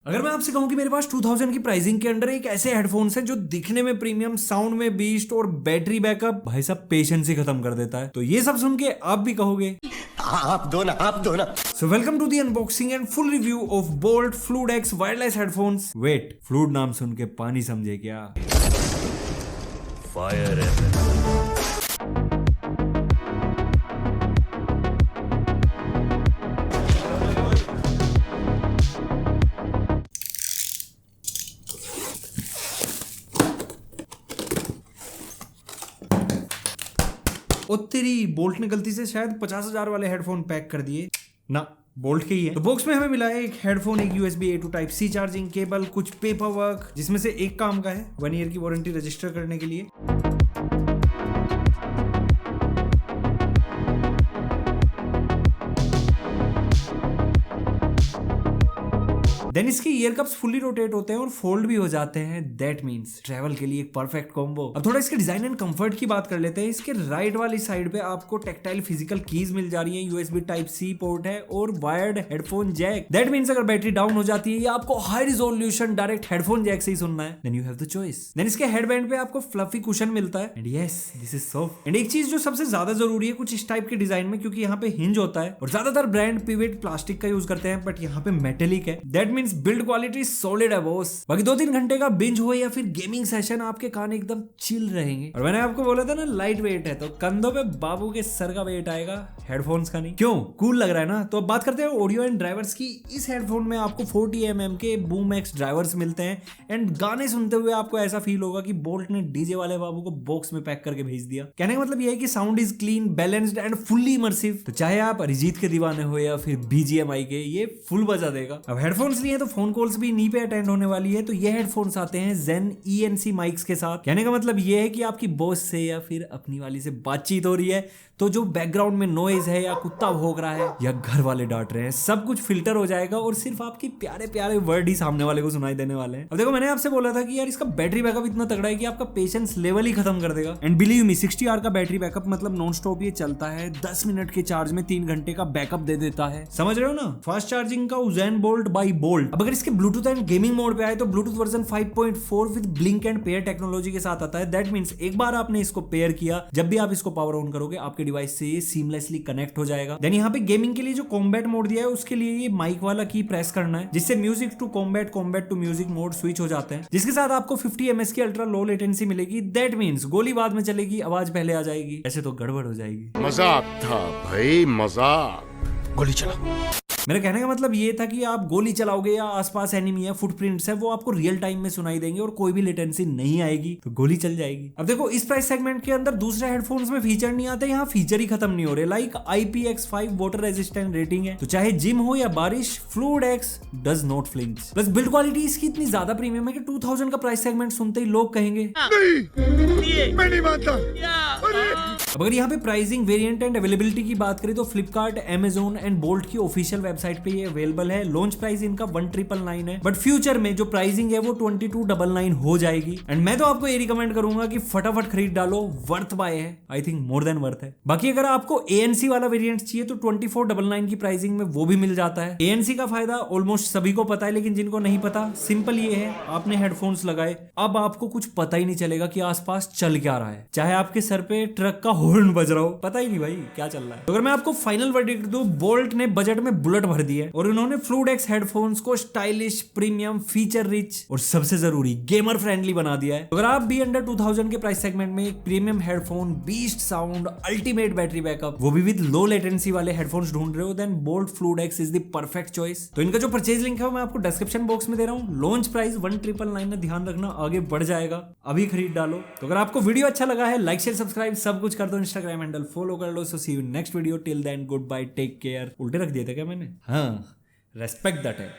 अगर मैं आपसे कहूं कि मेरे पास 2000 की प्राइसिंग के अंडर एक ऐसे हेडफोन्स हैं जो दिखने में प्रीमियम, साउंड में बीस्ट और बैटरी बैकअप भाई साहब पेशेंस ही खत्म कर देता है, तो ये सब सुन के आप भी कहोगे आप दो ना। So welcome to the unboxing and full review of Boult Fluid X wireless headphones. Wait, Fluid नाम सुन के पानी समझे क्या? फायर है। ओ तेरी, बोल्ट ने गलती से शायद 50,000 वाले हेडफोन पैक कर दिए ना। बोल्ट के ही है। तो बॉक्स में हमें मिला है एक हेडफोन, एक USB A to type C charging cable, कुछ पेपर वर्क, जिसमें से एक काम का है 1 ईयर की वारंटी रजिस्टर करने के लिए। देन इसके ईयर कप्स फुली रोटेट होते हैं और फोल्ड भी हो जाते हैं। दैट मींस ट्रैवल के लिए एक परफेक्ट कॉम्बो। अब थोड़ा इसके डिजाइन एंड कंफर्ट की बात कर लेते हैं। इसके राइट वाली साइड पे आपको टेक्टाइल फिजिकल कीज मिल जा रही है, USB टाइप C पोर्ट है और wired headphone jack. That means अगर बैटरी डाउन हो जाती है या आपको high resolution direct headphone jack से ही सुनना है, then you have the choice. Then इसके हेडबैंड पे आपको फ्लफी कुशन मिलता है and yes, this is soft. And एक चीज जो सबसे ज्यादा जरूरी है कुछ इस टाइप के डिजाइन में, क्योंकि यहाँ पे हिंज होता है और ज्यादातर ब्रांड पिवेट प्लास्टिक का यूज करते हैं, बट यहाँ पे मेटेलिक है। That means build quality solid है बॉस। बाकी 2-3 घंटे का बिंज हो या फिर गेमिंग सेशन, आपके कान एकदम चिल रहेंगे। और मैंने आपको बोला था ना लाइट वेट है, तो कंधों पे बाबू के सर का वेट आएगा, हेडफोन्स का नहीं। क्यों? कूल लग रहा है ना। तो अब बात करते हैं ऑडियो एंड ड्राइवर्स की। इस हेडफोन में आपको 40 mm के बूम एक्स ड्राइवर्स मिलते हैं एंड गाने सुनते हुए आपको ऐसा फील होगा कि बोल्ट ने डीजे वाले बाबू को बॉक्स में पैक करके भेज दिया। कहने का मतलब यह है कि sound is clean, balanced and fully immersive. तो चाहे आप अरिजीत के दीवाने हो या फिर BGMI के, ये फुल बजा देगा। अब हेडफोन्स लिए तो फोन कॉल्स भी नी पे अटेंड होने वाली है, तो ये हेडफोन्स आते हैं Zen ENC माइक्स के साथ। कहने का मतलब ये है कि आपकी बॉस से या फिर अपनी वाली से बातचीत हो रही है, तो जो बैकग्राउंड में नॉइज है या कुत्ता भौंक रहा है या घर वाले डांट रहे हैं, सब कुछ फिल्टर हो जाएगा और सिर्फ आपके प्यारे प्यारे वर्ड ही सामने वाले को सुनाई देने वाले हैं। अब देखो, मैंने आपसे बोला था कि यार इसका बैटरी बैकअप इतना तगड़ा है कि आपका पेशेंस लेवल ही खत्म कर देगा। एंड बिलीव मी, 60 आवर का बैटरी बैकअप मतलब नॉन स्टॉप ये चलता है। 10 मिनट के चार्ज में 3 घंटे का बैकअप दे देता है। समझ रहे हो ना? फास्ट चार्जिंग का उजैन बोल्ट बाई बोल्ट। अब अगर इसके ब्लूटूथ एंड गेमिंग मोड पे आए तो Bluetooth version 5.4 with blink and pair technology के साथ आता है। दैट मींस एक बार आपने इसको पेयर किया, जब भी आप इसको पावर ऑन करोगे आपके डिवाइस से ये सीमलेसली कनेक्ट हो जाएगा। देन यहाँ पे गेमिंग के लिए जो कॉम्बैट मोड दिया है, उसके लिए ये माइक वाला की प्रेस करना है, जिससे music to combat, combat to music mode switch हो जाते हैं, जिसके साथ आपको 50 ms की अल्ट्रा लो लेटेंसी मिलेगी। दैट मींस गोली बाद में चलेगी, आवाज पहले आ जाएगी। ऐसे तो गड़बड़ हो जाएगी। मजाक था भाई, मजाक। गोली चला। मेरे कहने का मतलब ये था कि आप गोली चलाओगे या आसपास एनिमी है, फुटप्रिंट्स है, वो आपको रियल टाइम में सुनाई देंगे और कोई भी लेटेंसी नहीं आएगी, तो गोली चल जाएगी। अब देखो, इस प्राइस सेगमेंट के अंदर दूसरे हेडफोन्स में फीचर नहीं आते, यहाँ फीचर ही खत्म नहीं हो रहे। Like IPX5 water resistant rating है, तो चाहे जिम हो या बारिश, fluid x does not flinch. Plus build quality इसकी इतनी ज्यादा प्रीमियम है कि 2000 का प्राइस सेगमेंट सुनते ही लोग कहेंगे नहीं, मैं नहीं मानता। अब अगर यहाँ पे प्राइसिंग, वेरिएंट एंड अवेलेबिलिटी की बात करें तो फ्लिपकार्ट, Amazon एंड बोल्ट की ऑफिशियल वेबसाइट पे ये अवेलेबल है। लॉन्च प्राइस इनका 1999 है, बट फ्यूचर में जो प्राइसिंग है वो 2299 हो जाएगी। एंड मैं तो आपको ये रिकमेंड करूंगा कि फटाफट खरीद डालो, वर्थ बाय है। I think more than worth है। बाकी अगर आपको ANC वाला वेरिएंट चाहिए तो 2499 की प्राइसिंग में वो भी मिल जाता है। ANC का फायदा ऑलमोस्ट सभी को पता है, लेकिन जिनको नहीं पता, सिंपल ये है, आपने हेडफोन्स लगाए, अब आपको कुछ पता ही नहीं चलेगा कि आसपास चल क्या रहा है। चाहे आपके सर पे ट्रक का हॉर्न बज रहा हो, पता ही नहीं भाई क्या चल रहा है। तो अगर मैं आपको फाइनल वर्डिक्ट दूं, बोल्ट ने बजट में बुलेट भर दी है और उन्होंने फ्लूड एक्स हेडफोन्स को स्टाइलिश, प्रीमियम, फीचर रिच और सबसे जरूरी गेमर फ्रेंडली बना दिया है। तो अगर आप भी अंडर 2000 के प्राइस सेगमेंट में एक premium headphone, beast sound, ultimate battery backup, वो भी विद लो लेटेंसी वाले हेडफोन्स ढूंढ रहे हो, then Boult Fluid X is the perfect choice. तो इनका जो परचेज लिंक है वो मैं आपको डिस्क्रिप्शन बॉक्स में दे रहा हूँ। लॉन्च प्राइस 1999 है, ध्यान रखना आगे बढ़ जाएगा, अभी खरीद डालो। तो अगर आपको वीडियो अच्छा लगा है, लाइक शेयर सब्सक्राइब सब कुछ कर दो, इंस्टाग्राम हैंडल फॉलो कर लो। So see you next video, till then goodbye, take care. उल्टे रख दिए थे क्या मैंने? हाँ, रेस्पेक्ट दैट है।